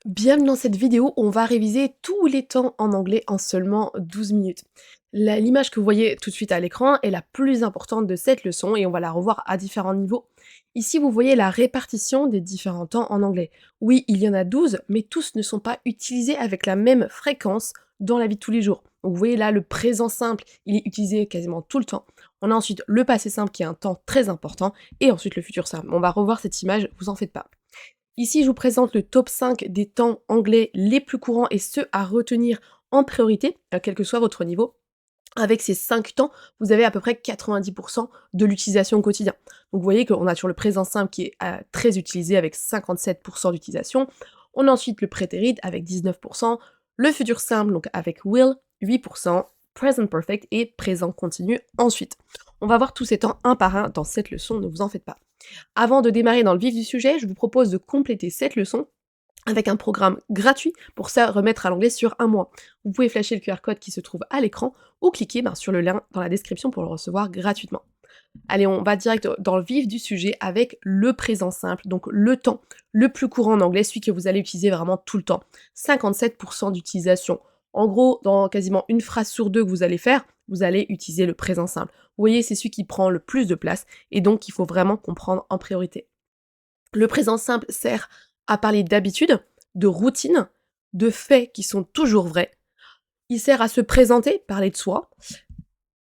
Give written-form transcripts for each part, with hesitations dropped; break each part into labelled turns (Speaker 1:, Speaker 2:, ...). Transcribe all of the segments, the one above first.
Speaker 1: Bienvenue dans cette vidéo où on va réviser tous les temps en anglais en seulement 12 minutes. L'image que vous voyez tout de suite à l'écran est la plus importante de cette leçon et on va la revoir à différents niveaux. Ici, vous voyez la répartition des différents temps en anglais. Oui, il y en a 12, mais tous ne sont pas utilisés avec la même fréquence dans la vie de tous les jours. Donc vous voyez là, le présent simple, il est utilisé quasiment tout le temps. On a ensuite le passé simple qui est un temps très important et ensuite le futur simple. On va revoir cette image, vous en faites pas. Ici, je vous présente le top 5 des temps anglais les plus courants et ceux à retenir en priorité, quel que soit votre niveau. Avec ces 5 temps, vous avez à peu près 90% de l'utilisation au quotidien. Donc vous voyez qu'on a toujours le présent simple qui est très utilisé avec 57% d'utilisation. On a ensuite le prétérit avec 19%, le futur simple donc avec will 8%, present perfect et présent continu ensuite. On va voir tous ces temps un par un dans cette leçon, ne vous en faites pas. Avant de démarrer dans le vif du sujet, je vous propose de compléter cette leçon avec un programme gratuit pour ça remettre à l'anglais sur un mois. Vous pouvez flasher le QR code qui se trouve à l'écran ou cliquer sur le lien dans la description pour le recevoir gratuitement. Allez, on va direct dans le vif du sujet avec le présent simple, donc le temps le plus courant en anglais, celui que vous allez utiliser vraiment tout le temps. 57% d'utilisation. En gros, dans quasiment une phrase sur deux que vous allez faire, vous allez utiliser le présent simple. Vous voyez, c'est celui qui prend le plus de place et donc il faut vraiment comprendre en priorité. Le présent simple sert à parler d'habitude, de routine, de faits qui sont toujours vrais. Il sert à se présenter, parler de soi.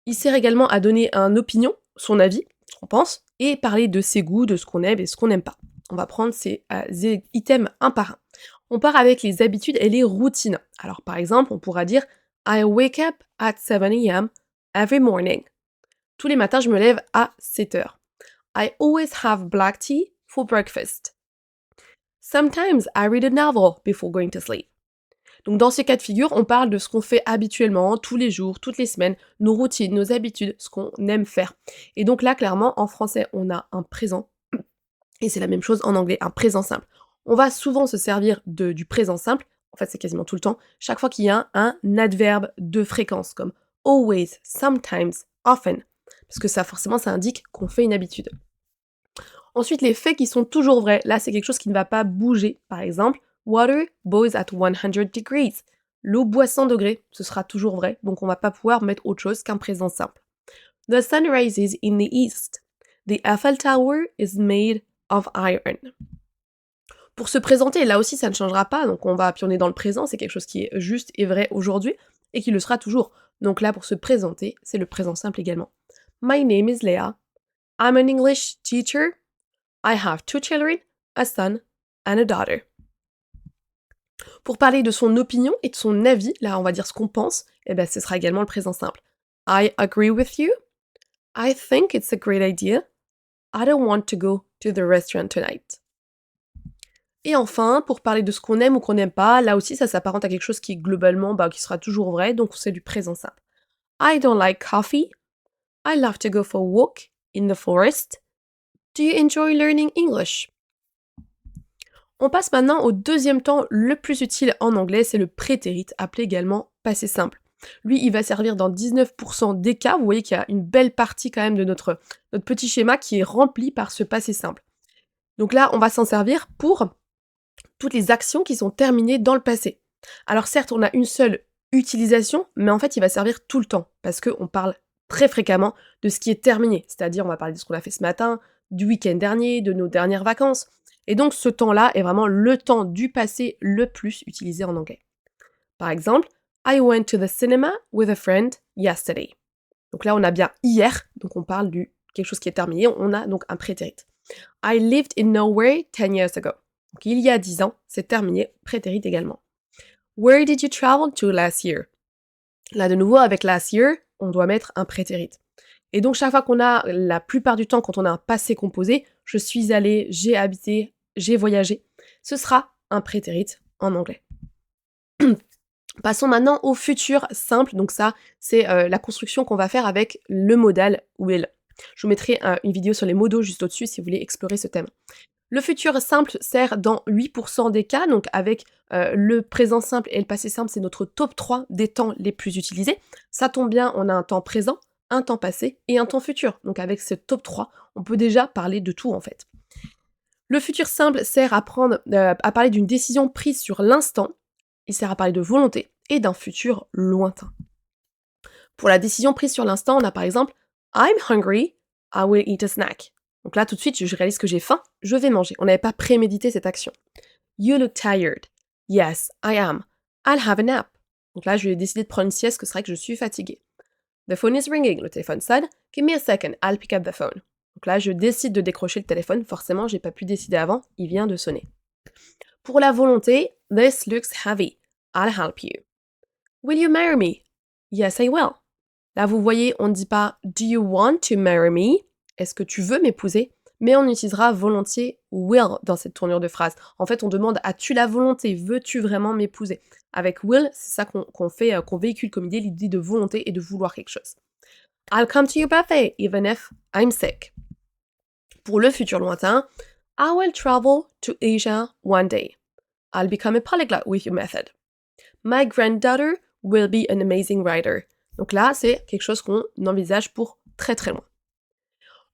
Speaker 1: Il sert également à donner une opinion, son avis, ce qu'on pense, et parler de ses goûts, de ce qu'on aime et ce qu'on n'aime pas. On va prendre ces items un par un. On part avec les habitudes et les routines. Alors par exemple, on pourra dire I wake up at 7 a.m. every morning. Tous les matins, je me lève à 7 heures. I always have black tea for breakfast. Sometimes I read a novel before going to sleep. Donc dans ces cas de figure, on parle de ce qu'on fait habituellement, tous les jours, toutes les semaines, nos routines, nos habitudes, ce qu'on aime faire. Et donc là, clairement, en français, on a un présent, et c'est la même chose en anglais, un présent simple. On va souvent se servir du présent simple, en fait c'est quasiment tout le temps, chaque fois qu'il y a un adverbe de fréquence, comme always, sometimes, often, parce que ça forcément ça indique qu'on fait une habitude. Ensuite, les faits qui sont toujours vrais, là c'est quelque chose qui ne va pas bouger. Par exemple, water boils at 100 degrees. L'eau boit à 100 degrés, ce sera toujours vrai, donc on va pas pouvoir mettre autre chose qu'un présent simple. The sun rises in the east. The Eiffel Tower is made of iron. Pour se présenter, là aussi ça ne changera pas, donc on est dans le présent, c'est quelque chose qui est juste et vrai aujourd'hui, et qui le sera toujours. Donc là, pour se présenter, c'est le présent simple également. My name is Leah. I'm an English teacher. I have 2 children, a son and a daughter. Pour parler de son opinion et de son avis, là on va dire ce qu'on pense, ce sera également le présent simple. I agree with you. I think it's a great idea. I don't want to go to the restaurant tonight. Et enfin, pour parler de ce qu'on aime ou qu'on n'aime pas, là aussi ça s'apparente à quelque chose qui globalement qui sera toujours vrai, donc c'est du présent simple. I don't like coffee. I love to go for a walk in the forest. Do you enjoy learning English? On passe maintenant au deuxième temps le plus utile en anglais, c'est le prétérit, appelé également passé simple. Lui, il va servir dans 19% des cas. Vous voyez qu'il y a une belle partie quand même de notre petit schéma qui est rempli par ce passé simple. Donc là, on va s'en servir pour toutes les actions qui sont terminées dans le passé. Alors certes, on a une seule utilisation, mais en fait, il va servir tout le temps, parce qu'on parle très fréquemment de ce qui est terminé. C'est-à-dire, on va parler de ce qu'on a fait ce matin, du week-end dernier, de nos dernières vacances. Et donc ce temps-là est vraiment le temps du passé le plus utilisé en anglais. Par exemple, I went to the cinema with a friend yesterday. Donc là, on a bien hier, donc on parle du quelque chose qui est terminé, on a donc un prétérit. I lived in Norway 10 years ago. Donc il y a 10 ans, c'est terminé, prétérit également. Where did you travel to last year? Là, de nouveau, avec last year, on doit mettre un prétérit. Et donc chaque fois qu'on a, la plupart du temps, quand on a un passé composé, je suis allée, j'ai habité, j'ai voyagé, ce sera un prétérit en anglais. Passons maintenant au futur simple, donc ça, c'est la construction qu'on va faire avec le modal will. Je vous mettrai une vidéo sur les modaux juste au-dessus si vous voulez explorer ce thème. Le futur simple sert dans 8% des cas, donc avec le présent simple et le passé simple, c'est notre top 3 des temps les plus utilisés. Ça tombe bien, on a un temps présent, un temps passé et un temps futur. Donc avec ce top 3, on peut déjà parler de tout en fait. Le futur simple sert à parler d'une décision prise sur l'instant, il sert à parler de volonté et d'un futur lointain. Pour la décision prise sur l'instant, on a par exemple I'm hungry, I will eat a snack. Donc là, tout de suite, je réalise que j'ai faim, je vais manger. On n'avait pas prémédité cette action. You look tired. Yes, I am. I'll have a nap. Donc là, je vais décider de prendre une sieste, que c'est vrai que je suis fatiguée. The phone is ringing. Le téléphone sonne. Give me a second, I'll pick up the phone. Donc là, je décide de décrocher le téléphone. Forcément, j'ai pas pu décider avant, il vient de sonner. Pour la volonté, this looks heavy. I'll help you. Will you marry me? Yes, I will. Là, vous voyez, on ne dit pas Do you want to marry me? Est-ce que tu veux m'épouser? Mais on utilisera volontiers will dans cette tournure de phrase. En fait, on demande As-tu la volonté? Veux-tu vraiment m'épouser? Avec will, c'est ça qu'on véhicule comme idée, l'idée de volonté et de vouloir quelque chose. I'll come to your birthday, even if I'm sick. Pour le futur lointain, I will travel to Asia one day. I'll become a polyglot with your method. My granddaughter will be an amazing writer. Donc là, c'est quelque chose qu'on envisage pour très très loin.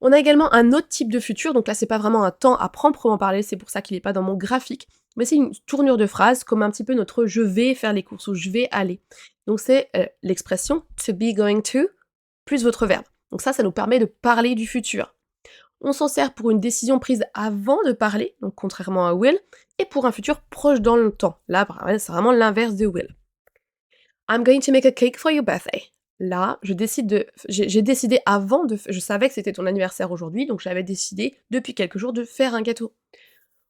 Speaker 1: On a également un autre type de futur, donc là c'est pas vraiment un temps à proprement parler, c'est pour ça qu'il n'est pas dans mon graphique, mais c'est une tournure de phrase comme un petit peu notre je vais faire les courses ou je vais aller. Donc c'est l'expression to be going to plus votre verbe. Donc ça nous permet de parler du futur. On s'en sert pour une décision prise avant de parler, donc contrairement à will, et pour un futur proche dans le temps. Là, c'est vraiment l'inverse de will. I'm going to make a cake for your birthday. Là, j'ai décidé avant je savais que c'était ton anniversaire aujourd'hui, donc j'avais décidé depuis quelques jours de faire un gâteau.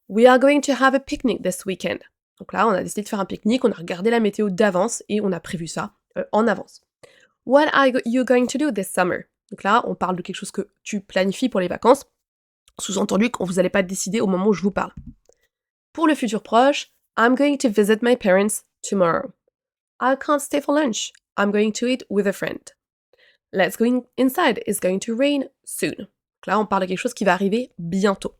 Speaker 1: We are going to have a picnic this weekend. Donc là, on a décidé de faire un pique-nique, on a regardé la météo d'avance et on a prévu ça en avance. What are you going to do this summer? Donc là, on parle de quelque chose que tu planifies pour les vacances, sous-entendu que vous n'allez pas décider au moment où je vous parle. Pour le futur proche, I'm going to visit my parents tomorrow. I can't stay for lunch. I'm going to eat with a friend. Let's go inside. It's going to rain soon. Donc là, on parle de quelque chose qui va arriver bientôt.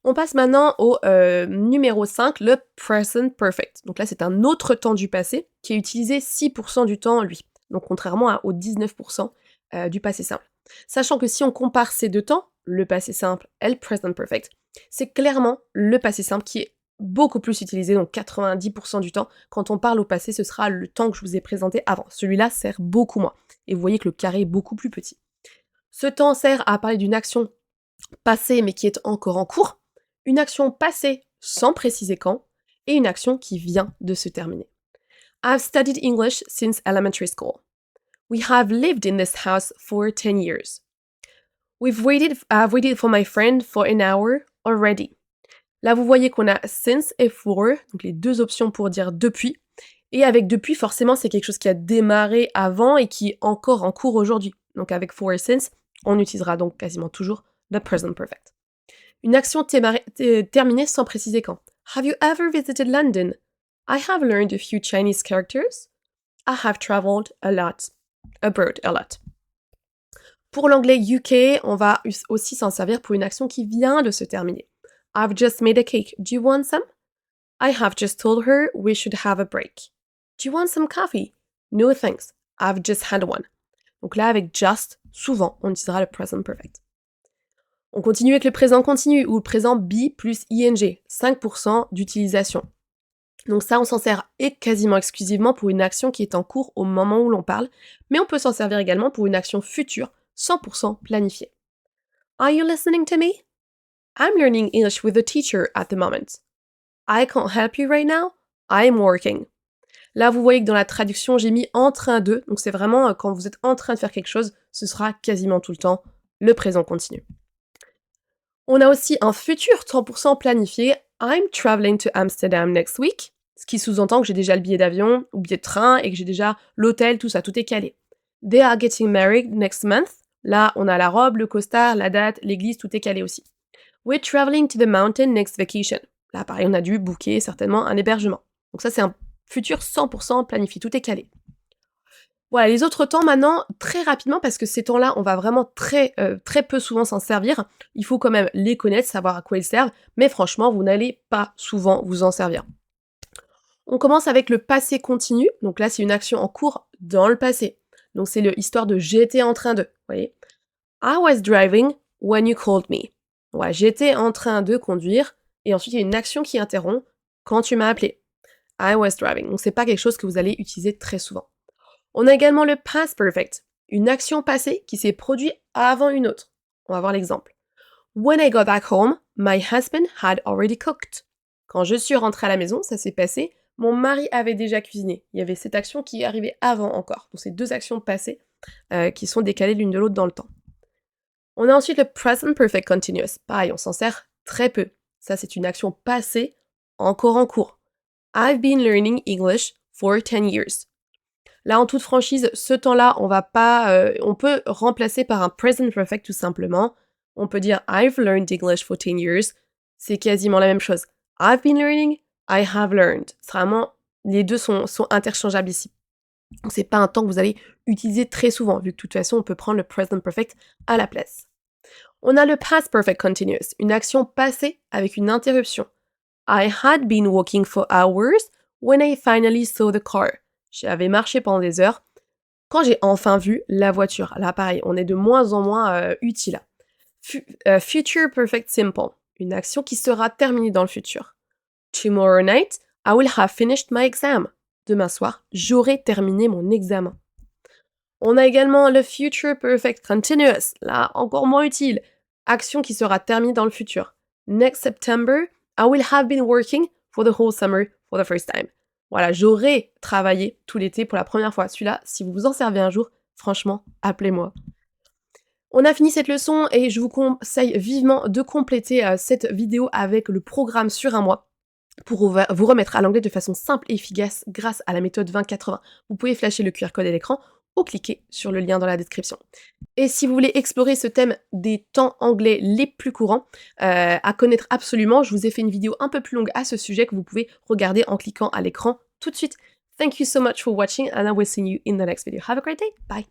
Speaker 1: On passe maintenant au numéro 5, le present perfect. Donc là, c'est un autre temps du passé qui est utilisé 6% du temps, lui. Donc contrairement aux 19% du passé simple. Sachant que si on compare ces deux temps, le passé simple et le present perfect, c'est clairement le passé simple qui est beaucoup plus utilisé, donc 90% du temps. Quand on parle au passé, ce sera le temps que je vous ai présenté avant. Celui-là sert beaucoup moins. Et vous voyez que le carré est beaucoup plus petit. Ce temps sert à parler d'une action passée mais qui est encore en cours, une action passée sans préciser quand, et une action qui vient de se terminer. I've studied English since elementary school. We have lived in this house for 10 years. I've waited for my friend for an hour already. Là, vous voyez qu'on a since et for, donc les deux options pour dire depuis. Et avec depuis, forcément, c'est quelque chose qui a démarré avant et qui est encore en cours aujourd'hui. Donc avec for et since, on utilisera donc quasiment toujours the present perfect. Une action terminée sans préciser quand. Have you ever visited London? I have learned a few Chinese characters. I have traveled abroad a lot. Pour l'anglais UK, on va aussi s'en servir pour une action qui vient de se terminer. I've just made a cake. Do you want some? I have just told her we should have a break. Do you want some coffee? No thanks. I've just had one. Donc là, avec just, souvent, on utilisera le present perfect. On continue avec le présent continu ou le présent be plus ing, 5% d'utilisation. Donc ça, on s'en sert quasiment exclusivement pour une action qui est en cours au moment où l'on parle, mais on peut s'en servir également pour une action future, 100% planifiée. Are you listening to me? I'm learning English with a teacher at the moment. I can't help you right now. I'm working. Là, vous voyez que dans la traduction, j'ai mis en train de, donc c'est vraiment quand vous êtes en train de faire quelque chose, ce sera quasiment tout le temps le présent continu. On a aussi un futur 100% planifié. I'm traveling to Amsterdam next week. Ce qui sous-entend que j'ai déjà le billet d'avion ou billet de train et que j'ai déjà l'hôtel, tout ça, tout est calé. They are getting married next month. Là, on a la robe, le costard, la date, l'église, tout est calé aussi. We're traveling to the mountain next vacation. Là, pareil, on a dû booker certainement un hébergement. Donc ça, c'est un futur 100% planifié, tout est calé. Voilà, les autres temps maintenant, très rapidement, parce que ces temps-là, on va vraiment très peu souvent s'en servir. Il faut quand même les connaître, savoir à quoi ils servent, mais franchement, vous n'allez pas souvent vous en servir. On commence avec le passé continu, donc là, c'est une action en cours dans le passé. Donc c'est l'histoire de j'étais en train de, vous voyez. I was driving when you called me. Ouais, j'étais en train de conduire et ensuite il y a une action qui interrompt quand tu m'as appelé. I was driving. Donc c'est pas quelque chose que vous allez utiliser très souvent. On a également le past perfect, une action passée qui s'est produite avant une autre. On va voir l'exemple. When I got back home, my husband had already cooked. Quand je suis rentrée à la maison, ça s'est passé, mon mari avait déjà cuisiné. Il y avait cette action qui arrivait avant encore. Donc c'est deux actions passées qui sont décalées l'une de l'autre dans le temps. On a ensuite le present perfect continuous. Pareil, on s'en sert très peu. Ça, c'est une action passée, encore en cours. I've been learning English for 10 years. Là, en toute franchise, ce temps-là, on peut remplacer par un present perfect tout simplement. On peut dire I've learned English for 10 years. C'est quasiment la même chose. I've been learning, I have learned. C'est vraiment, les deux sont interchangeables ici. Donc, c'est pas un temps que vous allez utiliser très souvent, vu que de toute façon, on peut prendre le present perfect à la place. On a le past perfect continuous, une action passée avec une interruption. I had been walking for hours when I finally saw the car. J'avais marché pendant des heures quand j'ai enfin vu la voiture. Là, pareil, on est de moins en moins utile. Future perfect simple, une action qui sera terminée dans le futur. Tomorrow night, I will have finished my exam. Demain soir, j'aurai terminé mon examen. On a également le future perfect continuous, là encore moins utile, action qui sera terminée dans le futur. Next September, I will have been working for the whole summer for the first time. Voilà, j'aurai travaillé tout l'été pour la première fois. Celui-là, si vous vous en servez un jour, franchement, appelez-moi. On a fini cette leçon et je vous conseille vivement de compléter cette vidéo avec le programme sur un mois pour vous remettre à l'anglais de façon simple et efficace grâce à la méthode 20-80. Vous pouvez flasher le QR code à l'écran ou cliquer sur le lien dans la description. Et si vous voulez explorer ce thème des temps anglais les plus courants, à connaître absolument, je vous ai fait une vidéo un peu plus longue à ce sujet que vous pouvez regarder en cliquant à l'écran tout de suite. Thank you so much for watching and I will see you in the next video. Have a great day. Bye.